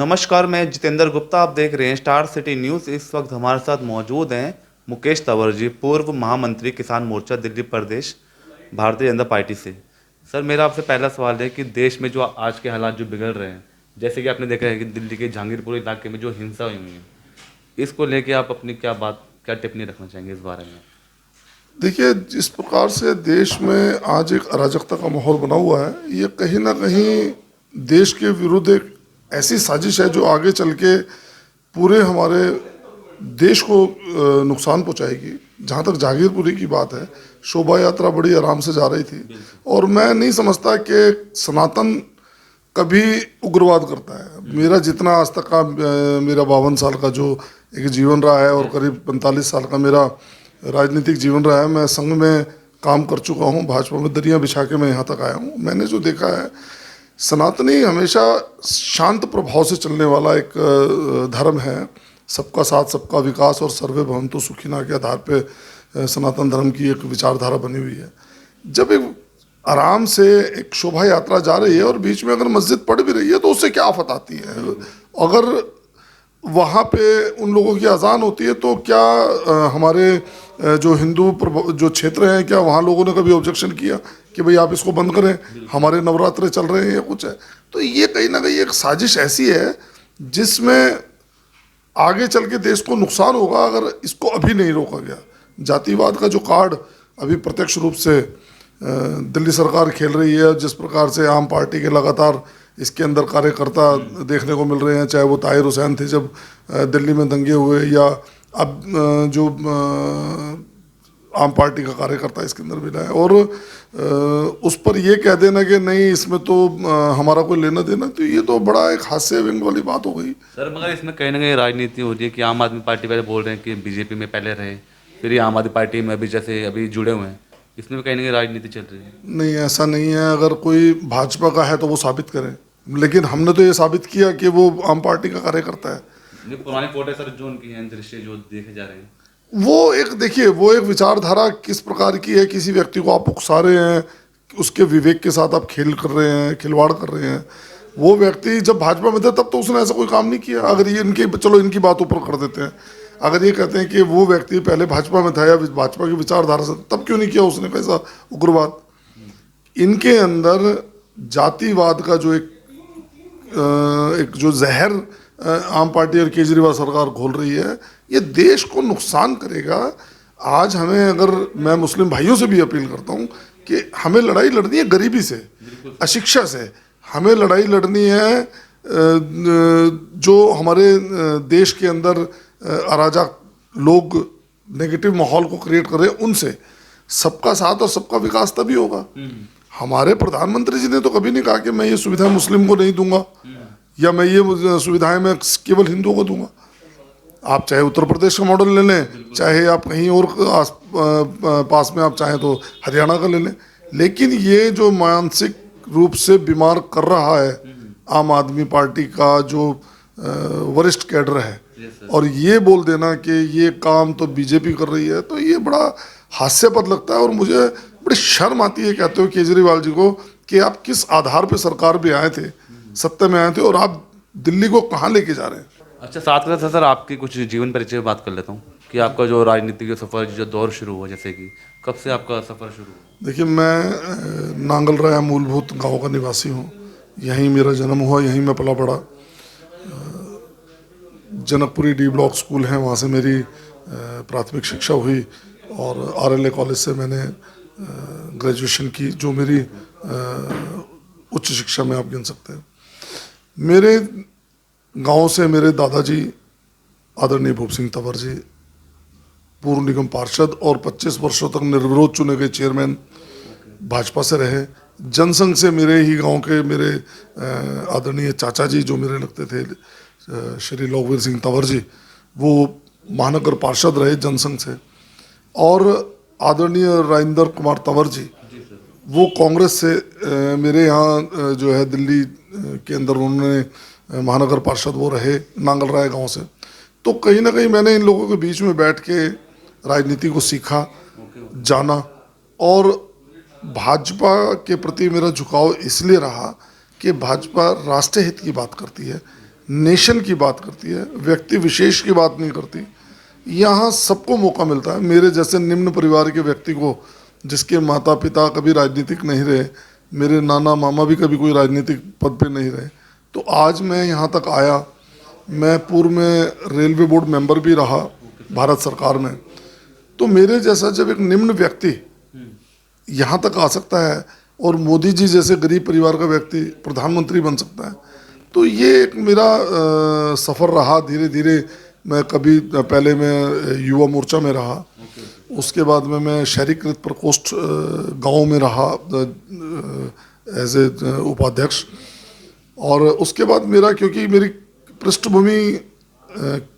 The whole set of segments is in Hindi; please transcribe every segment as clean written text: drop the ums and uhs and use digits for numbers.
नमस्कार, मैं जितेंद्र गुप्ता। आप देख रहे हैं स्टार सिटी न्यूज़। इस वक्त हमारे साथ मौजूद हैं मुकेश तंवर जी, पूर्व महामंत्री किसान मोर्चा दिल्ली प्रदेश, भारतीय जनता पार्टी से। सर, मेरा आपसे पहला सवाल है कि देश में जो आज के हालात जो बिगड़ रहे हैं, जैसे कि आपने देखा है कि दिल्ली के जहांगीरपुर इलाके में जो हिंसा हुई है, इसको लेके आप अपनी क्या टिप्पणी रखना चाहेंगे इस बारे में? देखिए, जिस प्रकार से देश में आज एक अराजकता का माहौल बना हुआ है, ये कहीं ना कहीं देश के विरुद्ध एक ऐसी साजिश है जो आगे चल के पूरे हमारे देश को नुकसान पहुंचाएगी। जहाँ तक जहांगीरपुरी की बात है, शोभा यात्रा बड़ी आराम से जा रही थी और मैं नहीं समझता कि सनातन कभी उग्रवाद करता है। मेरा जितना आज तक का मेरा 52 साल का जो एक जीवन रहा है और करीब 45 साल का मेरा राजनीतिक जीवन रहा है, मैं संघ में काम कर चुका हूँ, भाजपा में दरियाँ बिछा के मैं यहाँ तक आया हूँ। मैंने जो देखा है, सनातनी हमेशा शांत प्रभाव से चलने वाला एक धर्म है। सबका साथ, सबका विकास और सर्वे भवन्तु सुखिनः के आधार पे सनातन धर्म की एक विचारधारा बनी हुई है। जब एक आराम से एक शोभा यात्रा जा रही है और बीच में अगर मस्जिद पड़ भी रही है तो उससे क्या आफत आती है? अगर वहाँ पे उन लोगों की अजान होती है तो क्या हमारे जो हिंदू जो क्षेत्र हैं, क्या वहाँ लोगों ने कभी ऑब्जेक्शन किया कि भाई आप इसको बंद करें, हमारे नवरात्रे चल रहे हैं या कुछ है? तो ये कहीं ना कहीं एक साजिश ऐसी है जिसमें आगे चल के देश को नुकसान होगा अगर इसको अभी नहीं रोका गया। जातिवाद का जो कार्ड अभी प्रत्यक्ष रूप से दिल्ली सरकार खेल रही है, जिस प्रकार से आम पार्टी के लगातार इसके अंदर कार्यकर्ता देखने को मिल रहे हैं, चाहे वो ताहिर हुसैन थे जब दिल्ली में दंगे हुए, या अब जो आम पार्टी का कार्यकर्ता इसके अंदर मिला है, और उस पर ये कह देना कि नहीं इसमें तो हमारा कोई लेना देना, तो ये तो बड़ा एक हास्य व्यंग वाली बात हो गई। सर, मगर इसमें कहीं ना कहीं राजनीति हो रही है कि आम आदमी पार्टी पहले बोल रहे हैं कि बीजेपी में पहले रहे, फिर ये आम आदमी पार्टी में अभी जैसे अभी जुड़े हुए हैं, इसमें भी कहीं ना कहीं राजनीति चल रही है। नहीं, ऐसा नहीं है। अगर कोई भाजपा का है तो वो साबित करे, लेकिन हमने तो ये साबित किया कि वो आम पार्टी का कार्यकर्ता है। जो पुराने फोटो सर जो उनकी हैं दृश्य जो देखे जा रहे हैं, वो एक देखिए, वो एक विचारधारा किस प्रकार की है। किसी व्यक्ति को आप उकसा रहे हैं, उसके विवेक के साथ आप खेल कर रहे हैं, खिलवाड़ कर रहे हैं। वो व्यक्ति जब भाजपा में था तब तो उसने ऐसा कोई काम नहीं किया। अगर ये इनके, चलो इनकी बात ऊपर कर देते हैं, अगर ये कहते हैं कि वो व्यक्ति पहले भाजपा में था या भाजपा की विचारधारा से, तब क्यों नहीं किया उसने कैसा उग्रवाद? इनके अंदर जातिवाद का जो एक जो जहर आम पार्टी और केजरीवाल सरकार घोल रही है, ये देश को नुकसान करेगा। आज हमें, अगर मैं मुस्लिम भाइयों से भी अपील करता हूँ कि हमें लड़ाई लड़नी है गरीबी से, अशिक्षा से। हमें लड़ाई लड़नी है जो हमारे देश के अंदर अराजक लोग नेगेटिव माहौल को क्रिएट कर रहे हैं, उनसे। सबका साथ और सबका विकास तभी होगा। हमारे प्रधानमंत्री जी ने तो कभी नहीं कहा कि मैं ये सुविधा मुस्लिम को नहीं दूंगा या मैं ये सुविधाएं मैं केवल हिंदुओं को दूंगा। आप चाहे उत्तर प्रदेश का मॉडल ले लें, चाहे आप कहीं और पास में आप चाहें तो हरियाणा का ले लें, लेकिन ये जो मानसिक रूप से बीमार कर रहा है आम आदमी पार्टी का जो वरिष्ठ कैडर है, और ये बोल देना कि ये काम तो बीजेपी कर रही है, तो ये बड़ा हास्यास्पद लगता है। और मुझे बड़ी शर्म आती है कहते हुए केजरीवाल जी को कि आप किस आधार पे सरकार में आए थे, सत्ता में आए थे, और आप दिल्ली को कहाँ लेके जा रहे हैं? अच्छा, साथ के साथ सर आपकी कुछ जीवन परिचय बात कर लेता हूँ कि आपका जो राजनीतिक सफ़र जो दौर शुरू हुआ, जैसे कि कब से आपका सफ़र शुरू हुआ? देखिए, मैं नांगल राया मूलभूत गांव का निवासी हूँ। यहीं मेरा जन्म हुआ, यहीं मैं पला बड़ा। जनकपुरी डी ब्लॉक स्कूल है, वहाँ से मेरी प्राथमिक शिक्षा हुई, और RLA कॉलेज से मैंने ग्रेजुएशन की। जो मेरी उच्च शिक्षा में आप गिन सकते हैं। मेरे गांव से मेरे दादाजी आदरणीय भूप सिंह तंवर जी पूर्व निगम पार्षद और 25 वर्षों तक निर्विरोध चुने गए चेयरमैन भाजपा से रहे। जनसंघ से मेरे ही गांव के मेरे आदरणीय चाचा जी जो मेरे लगते थे, श्री लोकवीर सिंह तंवर जी, वो महानगर पार्षद रहे जनसंघ से। और आदरणीय राजेंद्र कुमार तंवर जी, वो कांग्रेस से मेरे यहाँ जो है दिल्ली के अंदर उन्होंने महानगर पार्षद वो रहे, नांगल राय गांव से। तो कहीं ना कहीं मैंने इन लोगों के बीच में बैठ के राजनीति को सीखा, जाना, और भाजपा के प्रति मेरा झुकाव इसलिए रहा कि भाजपा राष्ट्रीय हित की बात करती है। नेशन की बात करती है, व्यक्ति विशेष की बात नहीं करती। यहाँ सबको मौका मिलता है। मेरे जैसे निम्न परिवार के व्यक्ति को, जिसके माता पिता कभी राजनीतिक नहीं रहे, मेरे नाना मामा भी कभी कोई राजनीतिक पद पे नहीं रहे, तो आज मैं यहाँ तक आया। मैं पूर्व में रेलवे बोर्ड मेंबर भी रहा भारत सरकार में। तो मेरे जैसा जब एक निम्न व्यक्ति यहाँ तक आ सकता है और मोदी जी जैसे गरीब परिवार का व्यक्ति प्रधानमंत्री बन सकता है, तो ये एक मेरा सफ़र रहा। धीरे धीरे मैं कभी पहले मैं युवा मोर्चा में रहा, उसके बाद में मैं शहरीकृत प्रकोष्ठ गाँव में रहा एज ए उपाध्यक्ष। और उसके बाद मेरा, क्योंकि मेरी पृष्ठभूमि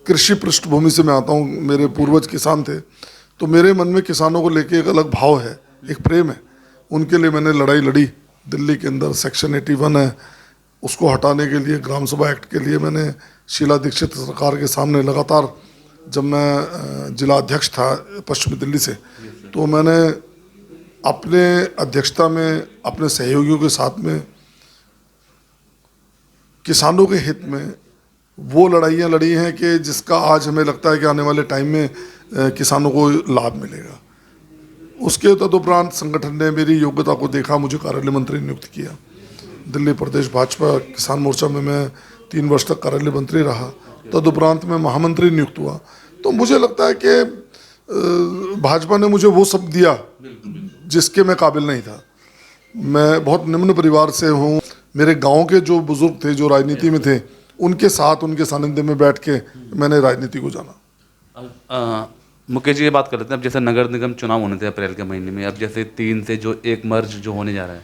कृषि पृष्ठभूमि से मैं आता हूँ, मेरे पूर्वज किसान थे, तो मेरे मन में किसानों को लेके एक अलग भाव है, एक प्रेम है। उनके लिए मैंने लड़ाई लड़ी। दिल्ली के अंदर सेक्शन 81 है, उसको हटाने के लिए, ग्राम सभा एक्ट के लिए मैंने शीला दीक्षित सरकार के सामने लगातार, जब मैं जिला अध्यक्ष था पश्चिमी दिल्ली से, तो मैंने अपने अध्यक्षता में अपने सहयोगियों के साथ में किसानों के हित में वो लड़ाइयाँ लड़ी हैं कि जिसका आज हमें लगता है कि आने वाले टाइम में किसानों को लाभ मिलेगा। उसके तदुपरांत संगठन ने मेरी योग्यता को देखा, मुझे कार्यालय मंत्री नियुक्त किया। दिल्ली प्रदेश भाजपा किसान मोर्चा में मैं 3 वर्ष तक कार्यालय मंत्री रहा। तदुपरांत में महामंत्री नियुक्त हुआ। तो मुझे लगता है कि भाजपा ने मुझे वो सब दिया जिसके मैं काबिल नहीं था। मैं बहुत निम्न परिवार से हूँ। मेरे गांव के जो बुजुर्ग थे, जो राजनीति में थे, उनके साथ, उनके सानिध्य में बैठ के मैंने राजनीति को जाना। मुकेश जी, ये बात कर लेते हैं। अब जैसे नगर निगम चुनाव होने थे अप्रैल के महीने में, अब जैसे 3 से जो एक मर्ज जो होने जा रहा है,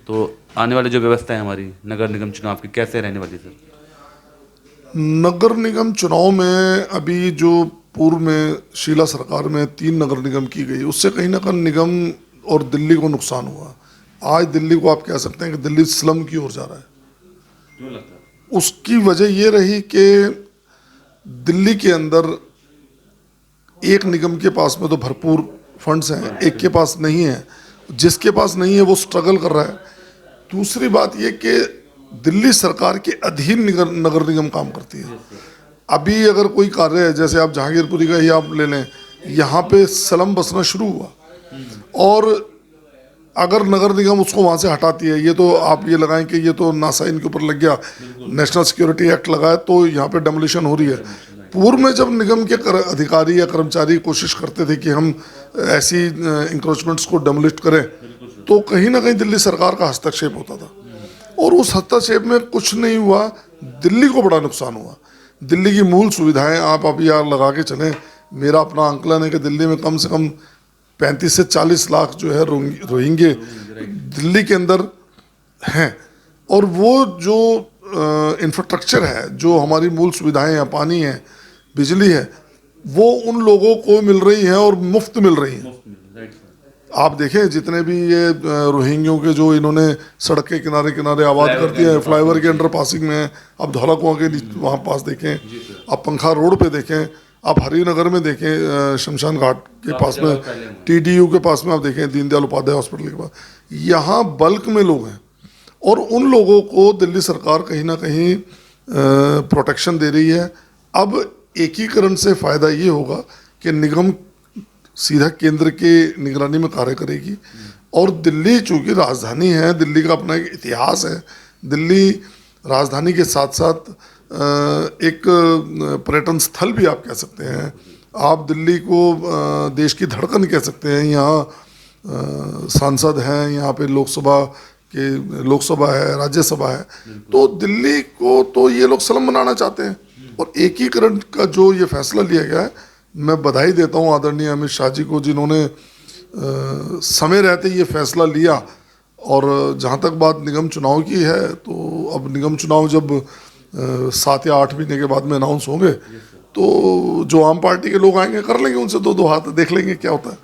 तो आने वाली जो व्यवस्था है हमारी नगर निगम चुनाव की कैसे रहने वाली सर? नगर निगम चुनाव में अभी जो पूर्व में शीला सरकार में 3 नगर निगम की गई, उससे कहीं ना कहीं निगम और दिल्ली को नुकसान हुआ। आज दिल्ली को आप कह सकते हैं कि दिल्ली स्लम की ओर जा रहा है। क्यों लगता है? उसकी वजह ये रही कि दिल्ली के अंदर एक निगम के पास में तो भरपूर फंड्स हैं, एक के पास नहीं है। जिसके पास नहीं है वो स्ट्रगल कर रहा है। दूसरी बात ये कि दिल्ली सरकार के अधीन नगर निगम काम करती है। अभी अगर कोई कार्य है, जैसे आप जहांगीरपुरी का ही आप ले लें, यहाँ पे स्लम बसना शुरू हुआ, और अगर नगर निगम उसको वहाँ से हटाती है, ये तो आप ये लगाएं कि ये तो नासा इनके ऊपर लग गया, नेशनल सिक्योरिटी एक्ट लगाए, तो यहाँ पे डेमोलिशन हो रही है। पूर्व में जब निगम के अधिकारी या कर्मचारी कोशिश करते थे कि हम ऐसी इंक्रोचमेंट्स को डेमोलिश करें, तो कहीं ना कहीं दिल्ली सरकार का हस्तक्षेप होता था, और उस हस्तक्षेप में कुछ नहीं हुआ। दिल्ली को बड़ा नुकसान हुआ। दिल्ली की मूल सुविधाएं आप अभी यार लगा के चलें, मेरा अपना आंकलन है कि दिल्ली में कम से कम 35 से 40 लाख जो है रोहिंग्या दिल्ली के अंदर हैं, और वो जो इंफ्रास्ट्रक्चर है, जो हमारी मूल सुविधाएं हैं, पानी है, बिजली है, वो उन लोगों को मिल रही है और मुफ्त मिल रही है। आप देखें जितने भी ये रोहिंग्यों के जो इन्होंने सड़क के किनारे किनारे आबाद कर दिया है, फ्लाईओवर के अंडर पासिंग में, आप धौला कुआं के वहाँ पास देखें, आप पंखा रोड पे देखें, आप हरिनगर में देखें, शमशान घाट के पास में, TDU के पास में आप देखें, दीनदयाल उपाध्याय हॉस्पिटल के पास, यहाँ बल्क में लोग हैं, और उन लोगों को दिल्ली सरकार कहीं ना कहीं प्रोटेक्शन दे रही है। अब एकीकरण से फ़ायदा ये होगा कि निगम सीधा केंद्र के निगरानी में कार्य करेगी, और दिल्ली चूँकि राजधानी है, दिल्ली का अपना एक इतिहास है, दिल्ली राजधानी के साथ साथ एक पर्यटन स्थल भी आप कह सकते हैं। आप दिल्ली को देश की धड़कन कह सकते हैं। यहाँ सांसद हैं, यहाँ पे लोकसभा है, राज्यसभा है, तो दिल्ली को तो ये लोग स्लम बनाना चाहते हैं। और एकीकरण का जो ये फैसला लिया गया है, मैं बधाई देता हूँ आदरणीय अमित शाह जी को, जिन्होंने समय रहते ये फैसला लिया। और जहाँ तक बात निगम चुनाव की है, तो अब निगम चुनाव जब 7 या 8 महीने के बाद में अनाउंस होंगे, तो जो आम पार्टी के लोग आएंगे कर लेंगे उनसे 2-2 हाथ, देख लेंगे क्या होता है।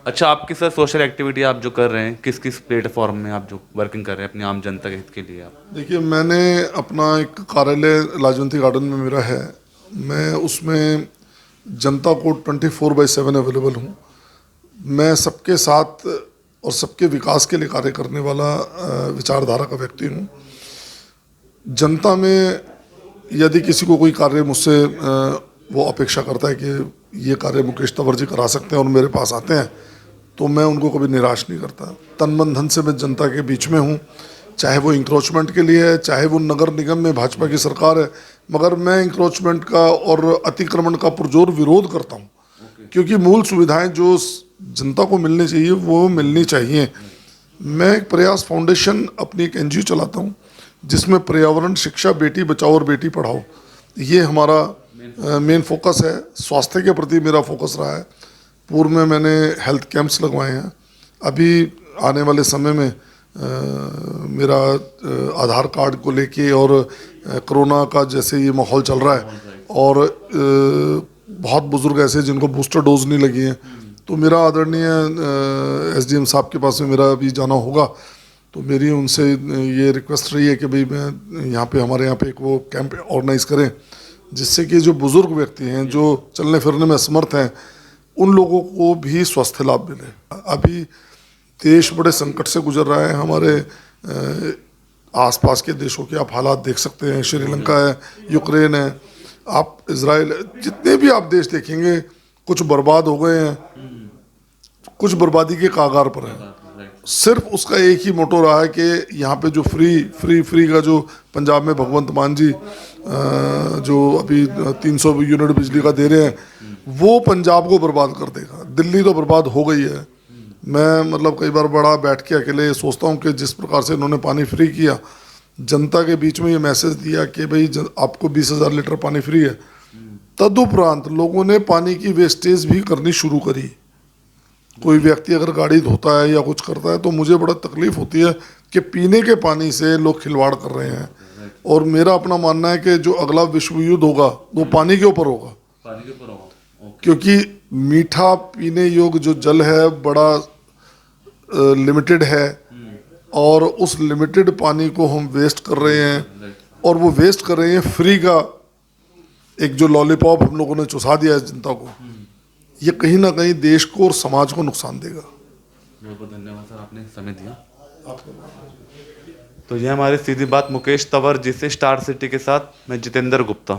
अच्छा, आपकी सर सोशल एक्टिविटी आप जो कर रहे हैं, किस किस प्लेटफॉर्म में आप जो वर्किंग कर रहे हैं अपनी आम जनता के हित के लिए? आप देखिए, मैंने अपना एक कार्यालय लाजवंती गार्डन में मेरा है, मैं उसमें जनता को 24/7 अवेलेबल हूँ। मैं सबके साथ और सबके विकास के लिए कार्य करने वाला विचारधारा का व्यक्ति हूँ। जनता में यदि किसी को कोई कार्य मुझसे वो अपेक्षा करता है कि ये कार्य मुकेश तंवर जी करा सकते हैं और मेरे पास आते हैं, तो मैं उनको कभी निराश नहीं करता। तन मन धन से मैं जनता के बीच में हूँ, चाहे वो इंक्रोचमेंट के लिए है, चाहे वो नगर निगम में भाजपा की सरकार है, मगर मैं इंक्रोचमेंट का और अतिक्रमण का पुरजोर विरोध करता हूँ, क्योंकि मूल सुविधाएं जो जनता को मिलनी चाहिए वो मिलनी चाहिए। मैं एक प्रयास फाउंडेशन अपनी एक एनजीओ चलाता हूँ जिसमें पर्यावरण शिक्षा, बेटी बचाओ और बेटी पढ़ाओ, ये हमारा मेन फोकस है। स्वास्थ्य के प्रति मेरा फोकस रहा है। पूर्व में मैंने हेल्थ कैंप्स लगवाए हैं। अभी आने वाले समय में मेरा आधार कार्ड को लेके और कोरोना का जैसे ये माहौल चल रहा है और बहुत बुजुर्ग ऐसे जिनको बूस्टर डोज नहीं लगी है, तो मेरा आदरणीय एसडीएम साहब के पास में मेरा अभी जाना होगा, तो मेरी उनसे ये रिक्वेस्ट रही है कि भाई मैं यहाँ पे हमारे यहाँ पे एक वो कैंप ऑर्गेनाइज करें जिससे कि जो बुजुर्ग व्यक्ति हैं जो चलने फिरने में असमर्थ हैं उन लोगों को भी स्वास्थ्य लाभ मिले। अभी देश बड़े संकट से गुजर रहा है। हमारे आसपास के देशों के आप हालात देख सकते हैं, श्रीलंका है, यूक्रेन है, आप इजराइल, जितने भी आप देश देखेंगे कुछ बर्बाद हो गए हैं, कुछ बर्बादी के कागार पर है। सिर्फ उसका एक ही मोटो रहा है कि यहाँ पे जो फ्री का जो पंजाब में भगवंत मान जी जो अभी 300 यूनिट बिजली का दे रहे हैं, वो पंजाब को बर्बाद कर देगा। दिल्ली तो बर्बाद हो गई है। मैं मतलब कई बार बड़ा बैठ के अकेले सोचता हूँ कि जिस प्रकार से इन्होंने पानी फ्री किया, जनता के बीच में ये मैसेज दिया कि भाई आपको 20,000 लीटर पानी फ्री है, तदुपरांत लोगों ने पानी की वेस्टेज भी करनी शुरू करी। कोई व्यक्ति अगर गाड़ी धोता है या कुछ करता है तो मुझे बड़ा तकलीफ होती है कि पीने के पानी से लोग खिलवाड़ कर रहे हैं। और मेरा अपना मानना है कि जो अगला विश्व युद्ध होगा वो पानी के ऊपर होगा, क्योंकि मीठा पीने योग्य जो जल है बड़ा लिमिटेड है और उस लिमिटेड पानी को हम वेस्ट कर रहे हैं, और वो वेस्ट कर रहे हैं फ्री का एक जो लॉलीपॉप हम लोगों ने चुसा दिया है जनता को। ये कहीं ना कहीं देश को और समाज को नुकसान देगा। बहुत बहुत धन्यवाद सर, आपने समय दिया। तो ये हमारी सीधी बात मुकेश तंवर जी से, स्टार सिटी के साथ मैं जितेंद्र गुप्ता।